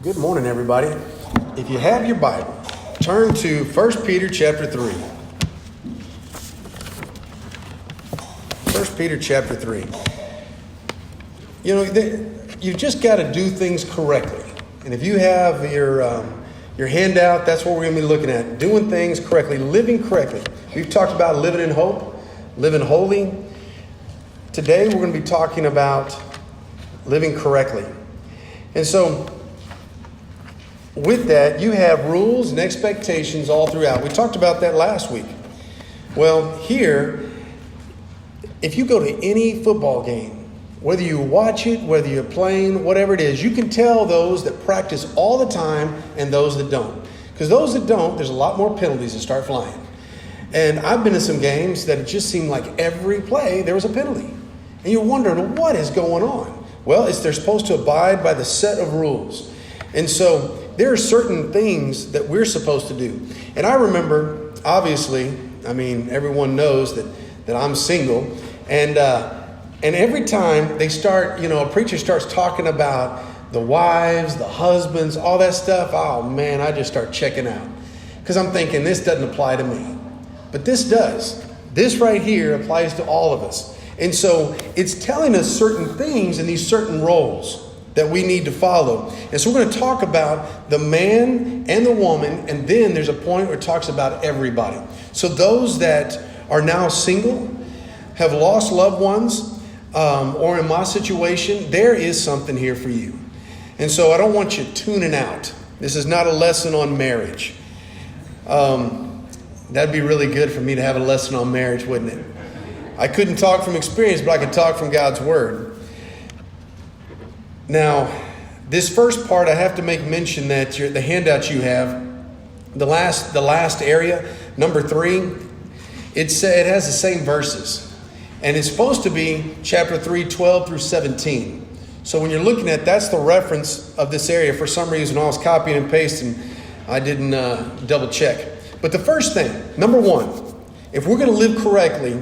Good morning, everybody. If you have your Bible, turn to 1 Peter chapter 3. 1 Peter chapter 3. You know, you've just got to do things correctly. And if you have your handout, that's what we're going to be looking at. Doing things correctly, living correctly. We've talked about living in hope, living holy. Today, we're going to be talking about living correctly. And so, with that, you have rules and expectations all throughout. We talked about that last week. Well, here, if you go to any football game, whether you watch it, whether you're playing, whatever it is, you can tell those that practice all the time and those that don't. Because those that don't, there's a lot more penalties that start flying. And I've been in some games that it just seemed like every play there was a penalty. And you're wondering, what is going on? Well, they're supposed to abide by the set of rules. And so there are certain things that we're supposed to do. And I remember, obviously, everyone knows that I'm single. And every time they start, a preacher starts talking about the wives, the husbands, all that stuff, oh man, I just start checking out. Because I'm thinking, this doesn't apply to me. But this does. This right here applies to all of us. And so it's telling us certain things in these certain roles that we need to follow. And so we're going to talk about the man and the woman, and then there's a point where it talks about everybody. So those that are now single, have lost loved ones, or in my situation, there is something here for you. And so I don't want you tuning out. This is not a lesson on marriage. That'd be really good for me to have a lesson on marriage, wouldn't it? I couldn't talk from experience, but I could talk from God's word. Now, this first part, I have to make mention that the handout you have, the last area, number 3, it has the same verses. And it's supposed to be chapter 3, 12 through 17. So when you're looking at, that's the reference of this area. For some reason, I was copying and pasting. I didn't double check. But the first thing, number 1, if we're going to live correctly,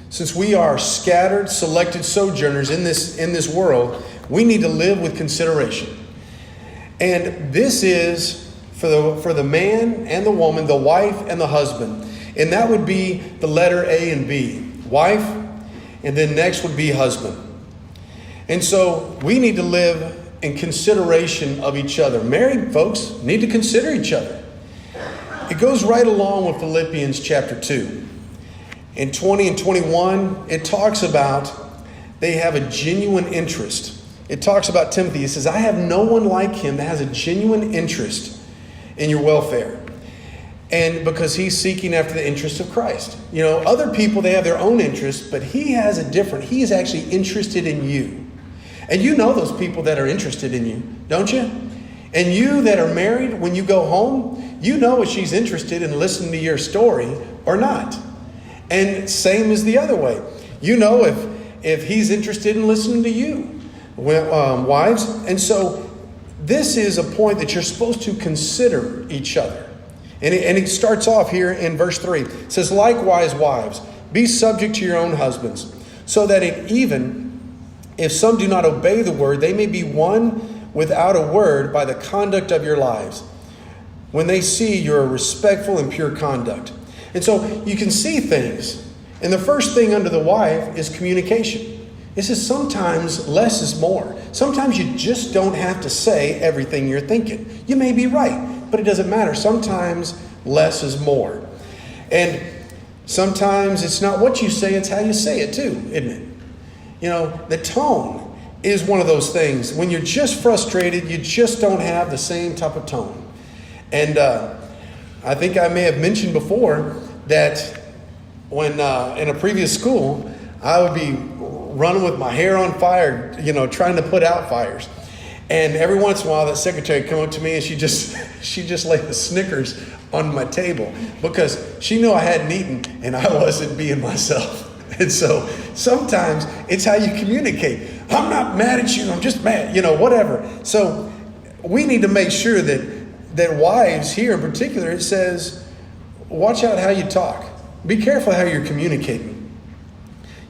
since we are scattered, selected sojourners in this world, we need to live with consideration. And this is for the man and the woman, the wife and the husband. And that would be the letter A and B. Wife, and then next would be husband. And so we need to live in consideration of each other. Married folks need to consider each other. It goes right along with Philippians chapter 2. In 20 and 21, it talks about they have a genuine interest. It talks about Timothy. It says, I have no one like him that has a genuine interest in your welfare. And because he's seeking after the interest of Christ. Other people, they have their own interest, but he is actually interested in you. And you know those people that are interested in you, don't you? And you that are married, when you go home, you know if she's interested in listening to your story or not. And same as the other way. You know if he's interested in listening to you. Wives. And so this is a point that you're supposed to consider each other. And it starts off here in verse 3. It says, likewise, wives, be subject to your own husbands, so that even if some do not obey the word, they may be won without a word by the conduct of your lives, when they see your respectful and pure conduct. And so you can see things. And the first thing under the wife is communication. This is sometimes less is more. Sometimes you just don't have to say everything you're thinking. You may be right, but it doesn't matter. Sometimes less is more. And sometimes it's not what you say, it's how you say it too, isn't it? The tone is one of those things. When you're just frustrated, you just don't have the same type of tone. And I think I may have mentioned before that when in a previous school, I would be running with my hair on fire, trying to put out fires. And every once in a while, that secretary would come up to me and she just laid the Snickers on my table because she knew I hadn't eaten and I wasn't being myself. And so sometimes it's how you communicate. I'm not mad at you. I'm just mad, whatever. So we need to make sure that wives here in particular, it says, watch out how you talk. Be careful how you're communicating.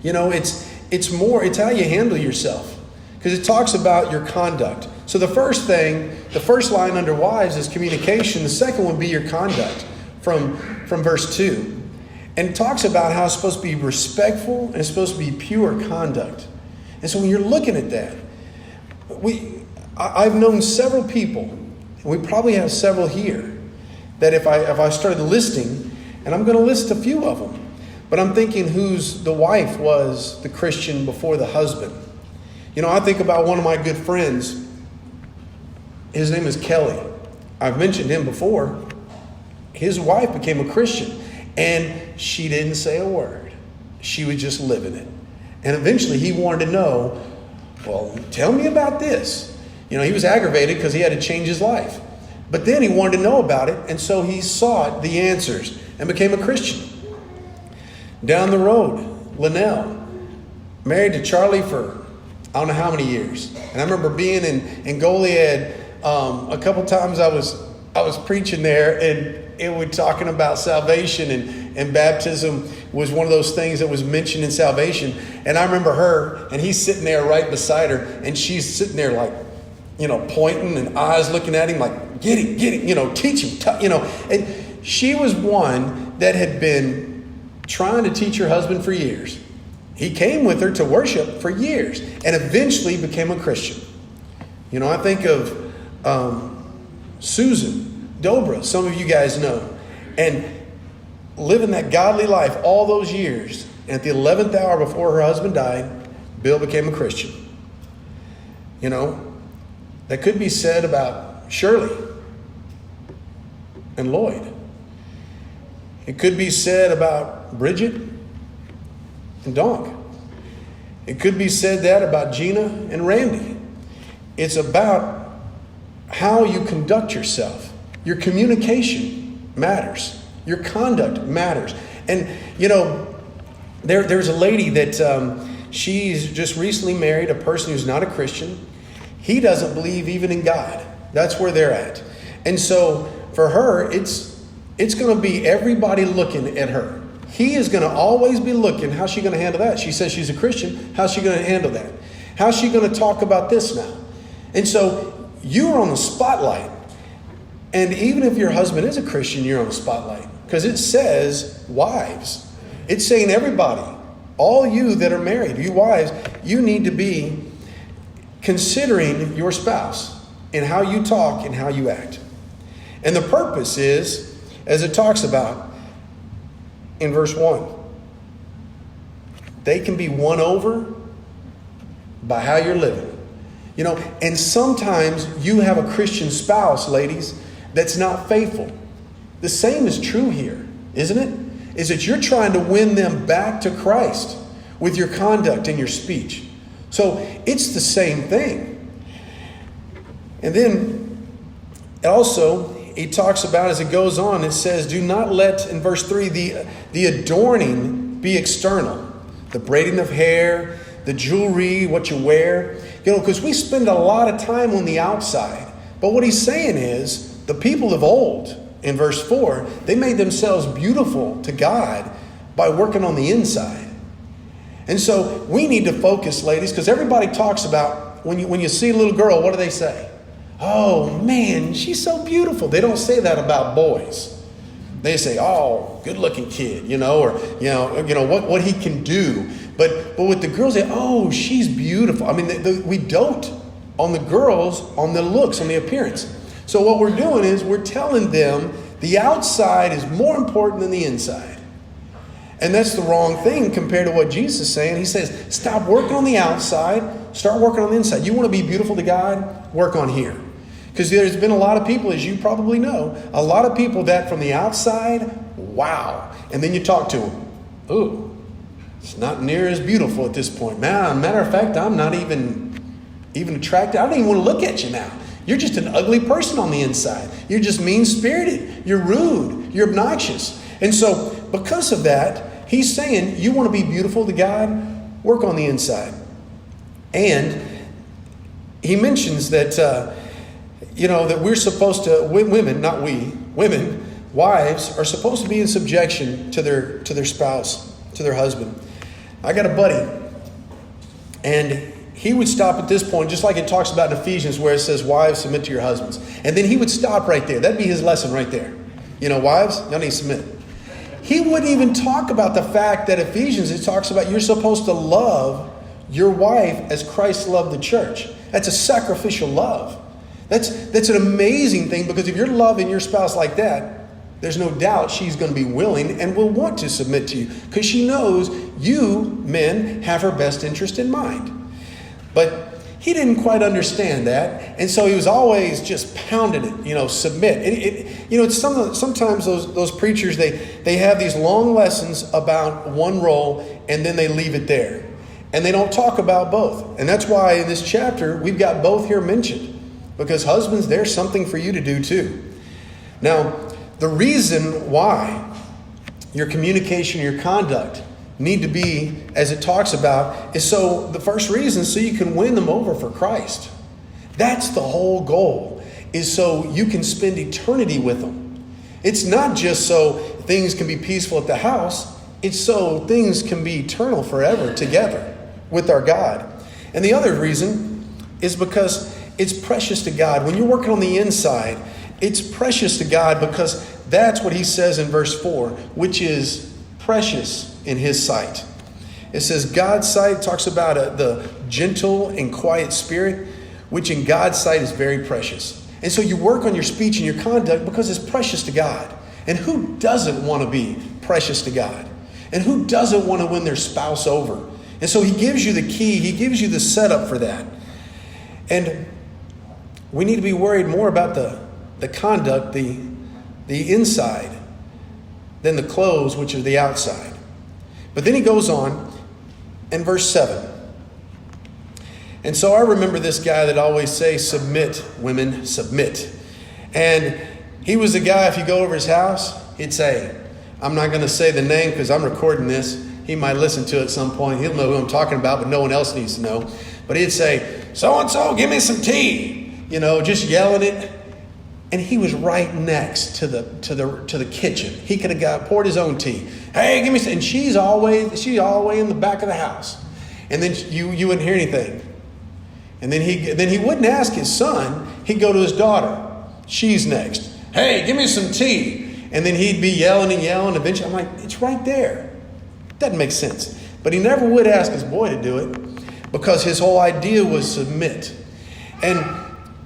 It's how you handle yourself. Because it talks about your conduct. So the first line under wives is communication. The second would be your conduct from verse 2. And it talks about how it's supposed to be respectful and it's supposed to be pure conduct. And so when you're looking at that, I've known several people, and we probably have several here, that if I started listing, and I'm going to list a few of them, but I'm thinking who's the wife was the Christian before the husband. I think about one of my good friends. His name is Kelly. I've mentioned him before. His wife became a Christian, and she didn't say a word. She was just living it. And eventually he wanted to know, well, tell me about this. He was aggravated because he had to change his life. But then he wanted to know about it, and so he sought the answers and became a Christian. Down the road, Linnell, married to Charlie for I don't know how many years. And I remember being in Goliad a couple times. I was preaching there, and it was talking about salvation, and baptism was one of those things that was mentioned in salvation. And I remember her, and he's sitting there right beside her, and she's sitting there like, pointing and eyes looking at him like, get him, teach him, And she was one that had been trying to teach her husband for years. He came with her to worship for years and eventually became a Christian. I think of Susan Dobra, some of you guys know, and living that godly life all those years. And at the 11th hour before her husband died, Bill became a Christian. That could be said about Shirley and Lloyd. It could be said about Bridget and Donk. It could be said that about Gina and Randy. It's about how you conduct yourself. Your communication matters. Your conduct matters. And, there's a lady that she's just recently married a person who's not a Christian. He doesn't believe even in God. That's where they're at. And so for her, it's going to be everybody looking at her. He is going to always be looking, how's she going to handle that? She says she's a Christian. How's she going to handle that? How's she going to talk about this now? And so you're on the spotlight. And even if your husband is a Christian, you're on the spotlight. Because it says wives. It's saying everybody, all you that are married, you wives, you need to be considering your spouse and how you talk and how you act. And the purpose is, as it talks about in verse 1, they can be won over by how you're living. And sometimes you have a Christian spouse, ladies, that's not faithful. The same is true here, isn't it? Is that you're trying to win them back to Christ with your conduct and your speech. So it's the same thing. And then also, he talks about, as it goes on, it says, do not let, in verse 3, the adorning be external. The braiding of hair, the jewelry, what you wear. Because we spend a lot of time on the outside. But what he's saying is, the people of old, in verse 4, they made themselves beautiful to God by working on the inside. And so we need to focus, ladies, because everybody talks about, when you see a little girl, what do they say? Oh, man, she's so beautiful. They don't say that about boys. They say, oh, good-looking kid, or what he can do. But with the girls, they say, oh, she's beautiful. I mean, we dote on the girls, on the looks, on the appearance. So what we're doing is we're telling them the outside is more important than the inside. And that's the wrong thing compared to what Jesus is saying. He says, stop working on the outside, start working on the inside. You want to be beautiful to God? Work on here. Because there's been a lot of people, as you probably know, a lot of people that from the outside, wow. And then you talk to them. Ooh, it's not near as beautiful at this point. Man, matter of fact, I'm not even attracted. I don't even want to look at you now. You're just an ugly person on the inside. You're just mean-spirited. You're rude. You're obnoxious. And so because of that, he's saying, you want to be beautiful to God? Work on the inside. And he mentions that, that we're supposed to, women, not we, women, wives, are supposed to be in subjection to their spouse, to their husband. I got a buddy, and he would stop at this point, just like it talks about in Ephesians where it says, wives, submit to your husbands. And then he would stop right there. That'd be his lesson right there. Wives, y'all need to submit. He wouldn't even talk about the fact that Ephesians, it talks about you're supposed to love your wife as Christ loved the church. That's a sacrificial love. That's an amazing thing, because if you're loving your spouse like that, there's no doubt she's going to be willing and will want to submit to you, because she knows you, men, have her best interest in mind. But he didn't quite understand that, and so he was always just pounding it, submit. Sometimes those preachers, they have these long lessons about one role, and then they leave it there. And they don't talk about both. And that's why in this chapter, we've got both here mentioned. Because husbands, there's something for you to do too. Now, the reason why your communication, your conduct need to be, as it talks about, is the first reason, so you can win them over for Christ. That's the whole goal, is so you can spend eternity with them. It's not just so things can be peaceful at the house. It's so things can be eternal forever together with our God. And the other reason is because it's precious to God. When you're working on the inside, it's precious to God, because that's what he says in verse 4, which is precious in his sight. It says God's sight talks about the gentle and quiet spirit, which in God's sight is very precious. And so you work on your speech and your conduct because it's precious to God. And who doesn't want to be precious to God? And who doesn't want to win their spouse over? And so he gives you the key. He gives you the setup for that. And we need to be worried more about the conduct, the inside, than the clothes, which are the outside. But then he goes on in verse 7. And so I remember this guy that always say, submit, women, submit. And he was the guy, if you go over his house, he'd say, I'm not going to say the name because I'm recording this. He might listen to it at some point. He'll know who I'm talking about, but no one else needs to know. But he'd say, so-and-so, give me some tea. Just yelling it. And he was right next to the kitchen. He could have poured his own tea. Hey, give me some. And she's all the way in the back of the house. And then you wouldn't hear anything. And then he wouldn't ask his son. He'd go to his daughter. She's next. Hey, give me some tea. And then he'd be yelling and yelling. Eventually, I'm like, it's right there. Doesn't make sense. But he never would ask his boy to do it, because his whole idea was submit. And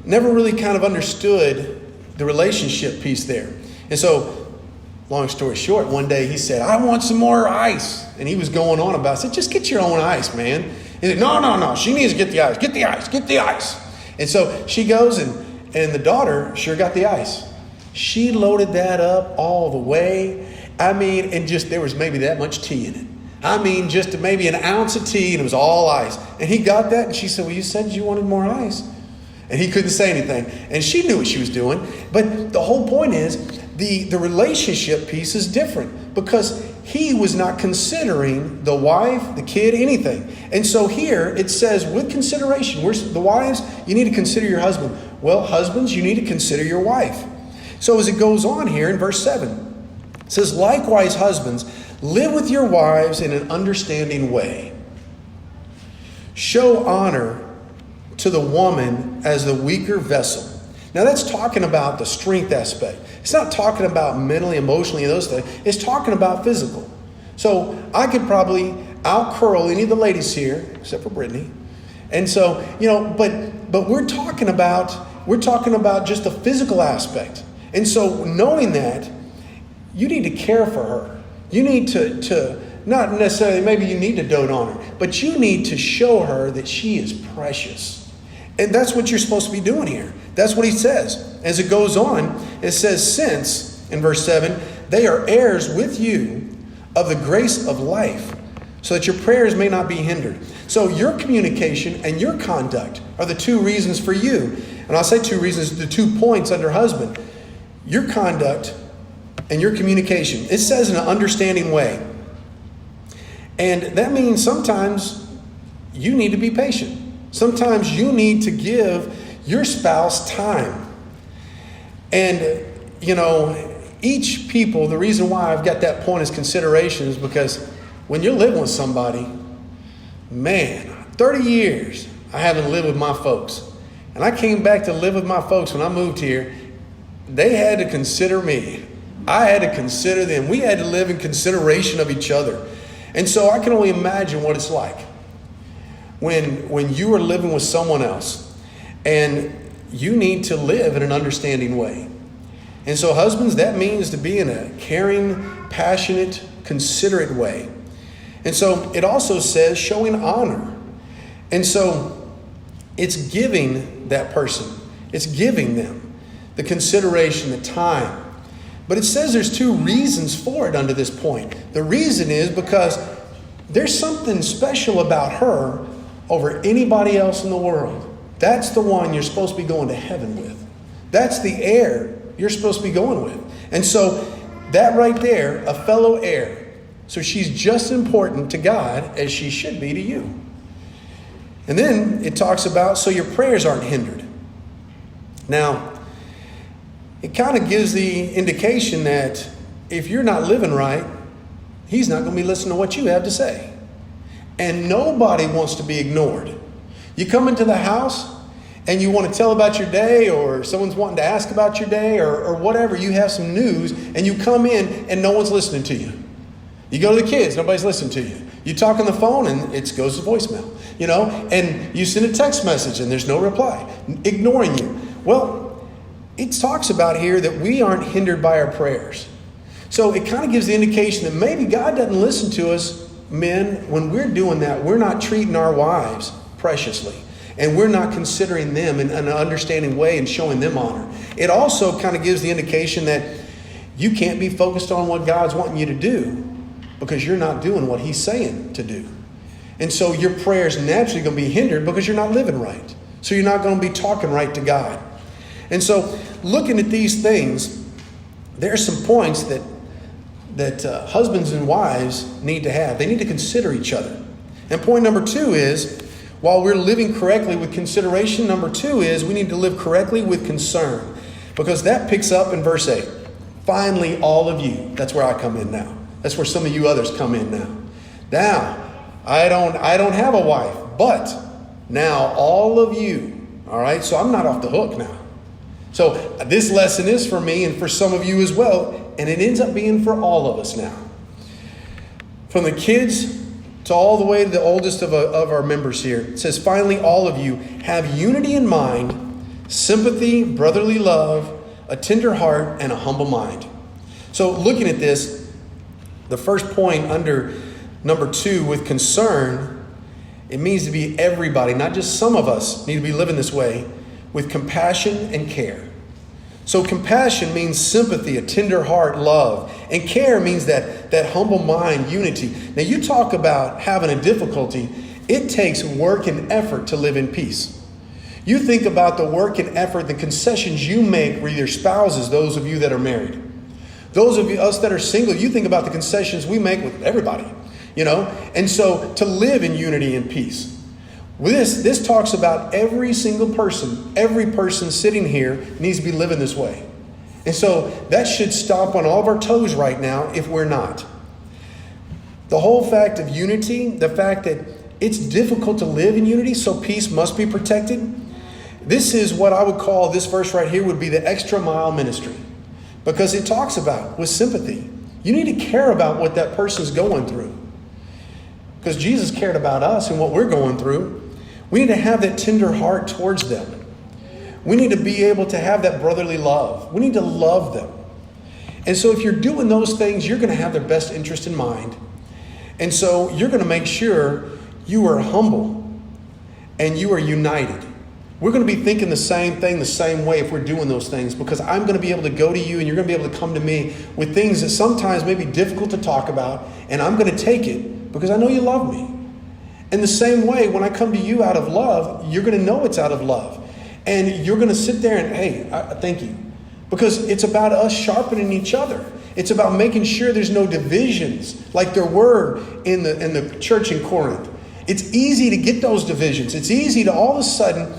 never really kind of understood the relationship piece there. And so, long story short, one day he said, I want some more ice. And he was going on about it. I said, just get your own ice, man. He said, no. She needs to get the ice. Get the ice. And so she goes, and the daughter sure got the ice. She loaded that up all the way. And just there was maybe that much tea in it. Just maybe an ounce of tea, and it was all ice. And he got that, and she said, well, you said you wanted more ice. And he couldn't say anything. And she knew what she was doing. But the whole point is, the relationship piece is different, because he was not considering the wife, the kid, anything. And so here it says, with consideration, the wives, you need to consider your husband. Well, husbands, you need to consider your wife. So as it goes on here in verse 7, it says, likewise, husbands, live with your wives in an understanding way. Show honor to the woman as the weaker vessel. Now that's talking about the strength aspect. It's not talking about mentally, emotionally, and those things. It's talking about physical. So I could probably out-curl any of the ladies here, except for Brittany. And so, but we're talking about just the physical aspect. And so knowing that, you need to care for her. You need to not necessarily, maybe you need to dote on her, but you need to show her that she is precious. And that's what you're supposed to be doing here. That's what he says. As it goes on, it says, since, in verse 7, they are heirs with you of the grace of life, so that your prayers may not be hindered. So your communication and your conduct are the two reasons for you. And I'll say two reasons, the 2 points under husband. Your conduct and your communication. It says in an understanding way. And that means sometimes you need to be patient. Sometimes you need to give your spouse time. And, each people, the reason why I've got that point as consideration is because when you're living with somebody, man, 30 years, I haven't lived with my folks. And I came back to live with my folks when I moved here. They had to consider me. I had to consider them. We had to live in consideration of each other. And so I can only imagine what it's like when you are living with someone else and you need to live in an understanding way. And so husbands, that means to be in a caring, passionate, considerate way. And so it also says showing honor. And so it's giving that person, it's giving them the consideration, the time. But it says there's two reasons for it under this point. The reason is because there's something special about her over anybody else in the world. That's the one you're supposed to be going to heaven with. That's the heir you're supposed to be going with. And so that right there, a fellow heir. So she's just as important to God as she should be to you. And then it talks about, so your prayers aren't hindered. Now, it kind of gives the indication that if you're not living right, he's not going to be listening to what you have to say. And nobody wants to be ignored. You come into the house and you want to tell about your day, or someone's wanting to ask about your day, or whatever, you have some news, and you come in and no one's listening to you. You go to the kids, nobody's listening to you. You talk on the phone and it goes to voicemail, and you send a text message and there's no reply, ignoring you. Well, it talks about here that we aren't hindered by our prayers. So it kind of gives the indication that maybe God doesn't listen to us, men, when we're doing that. We're not treating our wives preciously. And we're not considering them in an understanding way and showing them honor. It also kind of gives the indication that you can't be focused on what God's wanting you to do because you're not doing what he's saying to do. And so your prayer's naturally going to be hindered because you're not living right. So you're not going to be talking right to God. And so looking at these things, there are some points that husbands and wives need to have. They need to consider each other. And point number 2 is, while we're living correctly with consideration, number 2 is we need to live correctly with concern. Because that picks up in verse 8. Finally, all of you. That's where I come in now. That's where some of you others come in now. Now, I don't have a wife, but now all of you. All right, so I'm not off the hook now. So this lesson is for me and for some of you as well. And it ends up being for all of us now. From the kids to all the way to the oldest of our members here. It says, finally, all of you have unity in mind, sympathy, brotherly love, a tender heart, and a humble mind. So looking at this, the first point under number 2 with concern, it means to be everybody, not just some of us need to be living this way, with compassion and care. So compassion means sympathy, a tender heart, love. And care means that humble mind, unity. Now you talk about having a difficulty. It takes work and effort to live in peace. You think about the work and effort, the concessions you make with your spouses, those of you that are married. Those of us that are single, you think about the concessions we make with everybody, And so to live in unity and peace. This talks about every single person. Every person sitting here needs to be living this way. And so that should stomp on all of our toes right now if we're not. The whole fact of unity, the fact that it's difficult to live in unity, so peace must be protected. This is what I would call, this verse right here would be the extra mile ministry. Because it talks about with sympathy. You need to care about what that person's going through. Because Jesus cared about us and what we're going through. We need to have that tender heart towards them. We need to be able to have that brotherly love. We need to love them. And so if you're doing those things, you're going to have their best interest in mind. And so you're going to make sure you are humble and you are united. We're going to be thinking the same thing the same way if we're doing those things, because I'm going to be able to go to you and you're going to be able to come to me with things that sometimes may be difficult to talk about, and I'm going to take it because I know you love me. In the same way, when I come to you out of love, you're going to know it's out of love. And you're going to sit there and, hey, thank you. Because it's about us sharpening each other. It's about making sure there's no divisions like there were in the church in Corinth. It's easy to get those divisions. It's easy to all of a sudden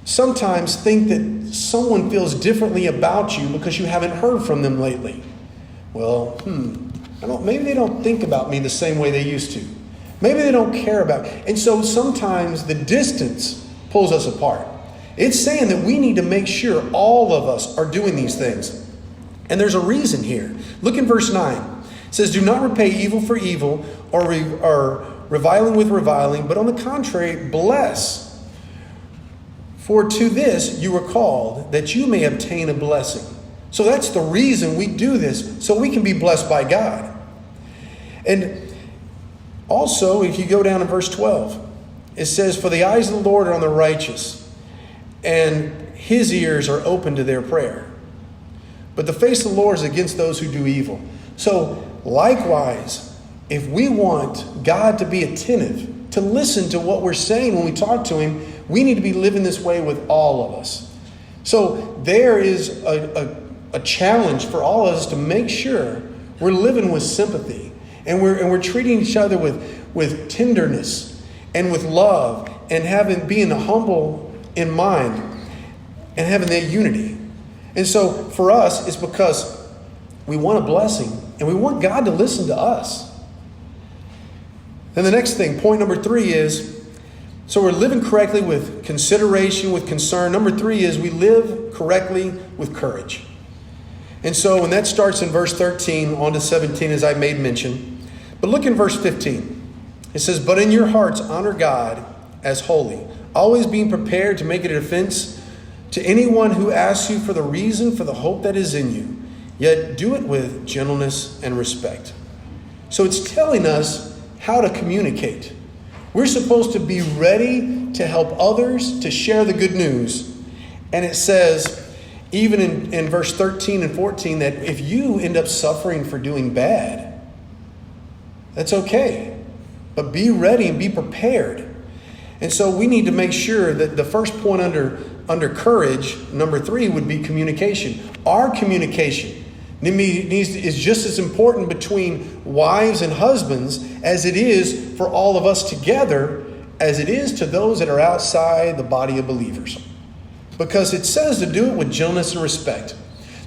sometimes think that someone feels differently about you because you haven't heard from them lately. Well, maybe they don't think about me the same way they used to. Maybe they don't care about it. And so sometimes the distance pulls us apart. It's saying that we need to make sure all of us are doing these things. And there's a reason here. Look in verse 9. It says, do not repay evil for evil or reviling with reviling, but on the contrary, bless. For to this you were called, that you may obtain a blessing. So that's the reason we do this, so we can be blessed by God. And also, if you go down to verse 12, it says, for the eyes of the Lord are on the righteous, and his ears are open to their prayer. But the face of the Lord is against those who do evil. So, likewise, if we want God to be attentive, to listen to what we're saying when we talk to him, we need to be living this way with all of us. So there is a challenge for all of us to make sure we're living with sympathy, and we're treating each other with tenderness and with love, and being humble in mind and having that unity. And so for us, it's because we want a blessing and we want God to listen to us. Then the next thing, point number 3 is, so we're living correctly with consideration, with concern. Number 3 is we live correctly with courage. And so, and that starts in verse 13 on to 17, as I made mention. But look in verse 15. It says, but in your hearts honor God as holy, always being prepared to make it a defense to anyone who asks you for the reason for the hope that is in you, yet do it with gentleness and respect. So it's telling us how to communicate. We're supposed to be ready to help others, to share the good news. And it says, even in verse 13 and 14, that if you end up suffering for doing bad, that's okay. But be ready and be prepared. And so we need to make sure that the first point under courage, number 3, would be communication. Our communication is just as important between wives and husbands as it is for all of us together, as it is to those that are outside the body of believers. Because it says to do it with gentleness and respect.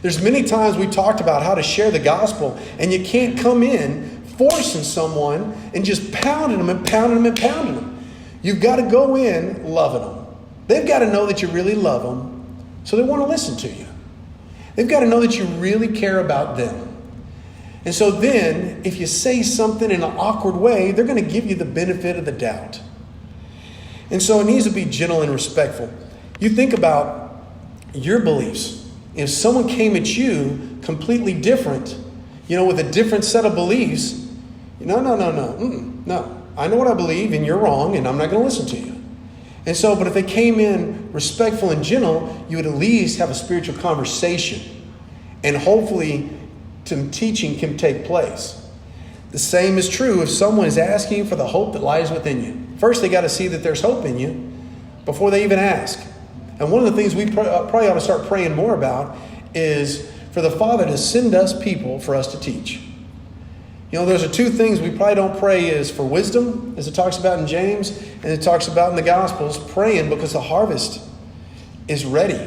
There's many times we talked about how to share the gospel, and you can't come in forcing someone and just pounding them and pounding them and pounding them. You've got to go in loving them. They've got to know that you really love them, so they want to listen to you. They've got to know that you really care about them. And so then, if you say something in an awkward way, they're going to give you the benefit of the doubt. And so it needs to be gentle and respectful. You think about your beliefs. If someone came at you completely different, with a different set of beliefs, no. I know what I believe, and you're wrong, and I'm not going to listen to you. And so, but if they came in respectful and gentle, you would at least have a spiritual conversation. And hopefully, some teaching can take place. The same is true if someone is asking you for the hope that lies within you. First, they got to see that there's hope in you before they even ask. And one of the things we probably ought to start praying more about is for the Father to send us people for us to teach. Those are 2 things we probably don't pray is for wisdom, as it talks about in James, and it talks about in the Gospels, praying because the harvest is ready.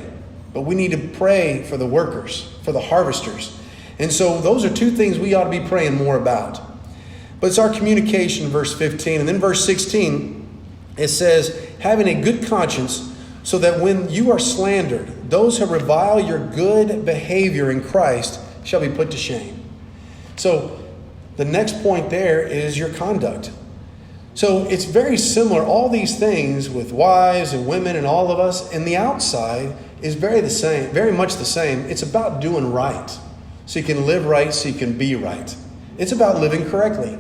But we need to pray for the workers, for the harvesters. And so those are 2 things we ought to be praying more about. But it's our communication, verse 15. And then verse 16, it says, having a good conscience, so that when you are slandered, those who revile your good behavior in Christ shall be put to shame. So the next point there is your conduct. So it's very similar. All these things with wives and women and all of us, and the outside is very much the same. It's about doing right. So you can live right, so you can be right. It's about living correctly.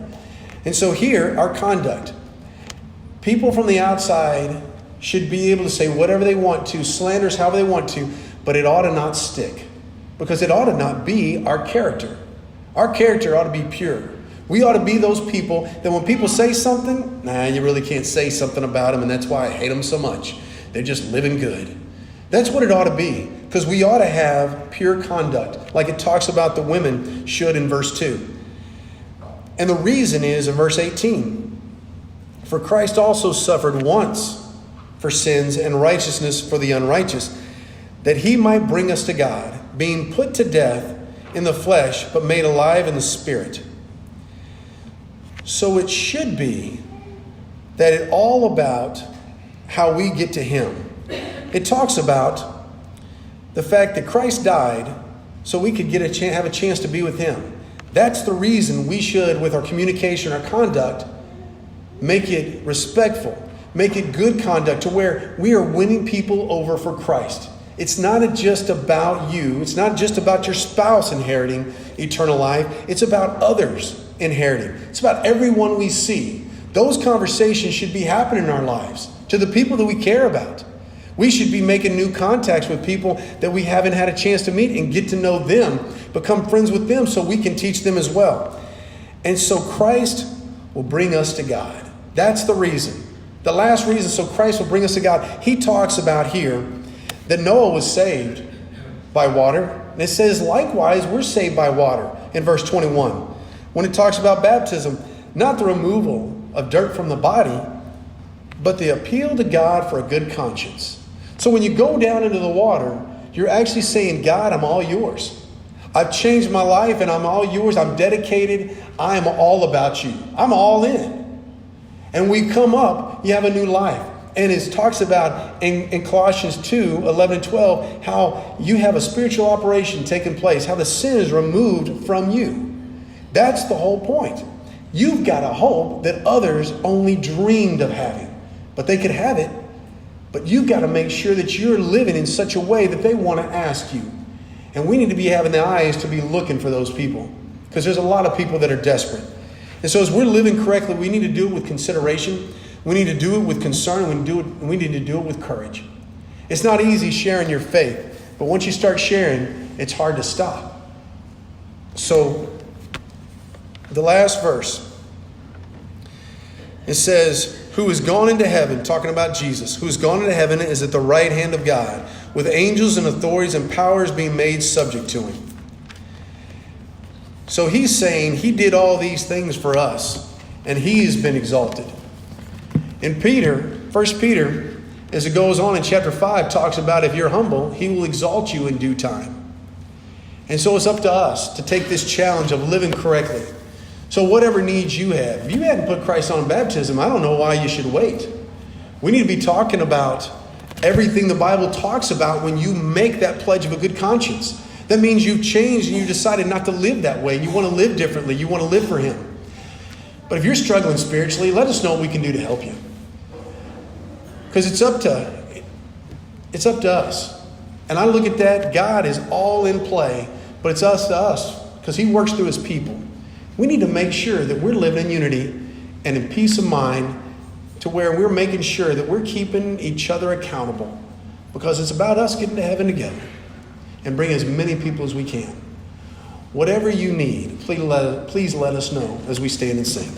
And so here, our conduct. People from the outside should be able to say whatever they want to, slanders however they want to, but it ought to not stick. Because it ought to not be our character. Our character ought to be pure. We ought to be those people that when people say something, you really can't say something about them, and that's why I hate them so much. They're just living good. That's what it ought to be, because we ought to have pure conduct, like it talks about the women should in verse 2. And the reason is in verse 18. For Christ also suffered once for sins and righteousness for the unrighteous, that he might bring us to God, being put to death in the flesh, but made alive in the spirit. So it should be that it's all about how we get to him. It talks about the fact that Christ died so we could have a chance to be with him. That's the reason we should, with our communication, our conduct, make it respectful. Make it good conduct to where we are winning people over for Christ. It's not just about you. It's not just about your spouse inheriting eternal life. It's about others inheriting. It's about everyone we see. Those conversations should be happening in our lives to the people that we care about. We should be making new contacts with people that we haven't had a chance to meet and get to know them, become friends with them so we can teach them as well. And so Christ will bring us to God. That's the reason. The last reason, so Christ will bring us to God. He talks about here that Noah was saved by water. And it says, likewise, we're saved by water in verse 21. When it talks about baptism, not the removal of dirt from the body, but the appeal to God for a good conscience. So when you go down into the water, you're actually saying, God, I'm all yours. I've changed my life and I'm all yours. I'm dedicated. I'm all about you. I'm all in. And we come up, you have a new life. And it talks about in Colossians 2, 11 and 12, how you have a spiritual operation taking place, how the sin is removed from you. That's the whole point. You've got a hope that others only dreamed of having. But they could have it. But you've got to make sure that you're living in such a way that they want to ask you. And we need to be having the eyes to be looking for those people. Because there's a lot of people that are desperate. And so as we're living correctly, we need to do it with consideration. We need to do it with concern. We need to do it with courage. It's not easy sharing your faith. But once you start sharing, it's hard to stop. So the last verse, it says, who has gone into heaven, talking about Jesus, who has gone into heaven is at the right hand of God, with angels and authorities and powers being made subject to him. So he's saying he did all these things for us, and he has been exalted. And Peter, 1 Peter, as it goes on in chapter 5, talks about if you're humble, he will exalt you in due time. And so it's up to us to take this challenge of living correctly. So whatever needs you have, if you hadn't put Christ on baptism, I don't know why you should wait. We need to be talking about everything the Bible talks about when you make that pledge of a good conscience. That means you've changed and you decided not to live that way. You want to live differently. You want to live for him. But if you're struggling spiritually, let us know what we can do to help you. Because it's up to us. And I look at that, God is all in play, but it's us to us because he works through his people. We need to make sure that we're living in unity and in peace of mind to where we're making sure that we're keeping each other accountable because it's about us getting to heaven together and bring as many people as we can. Whatever you need, please let us know as we stand and sing.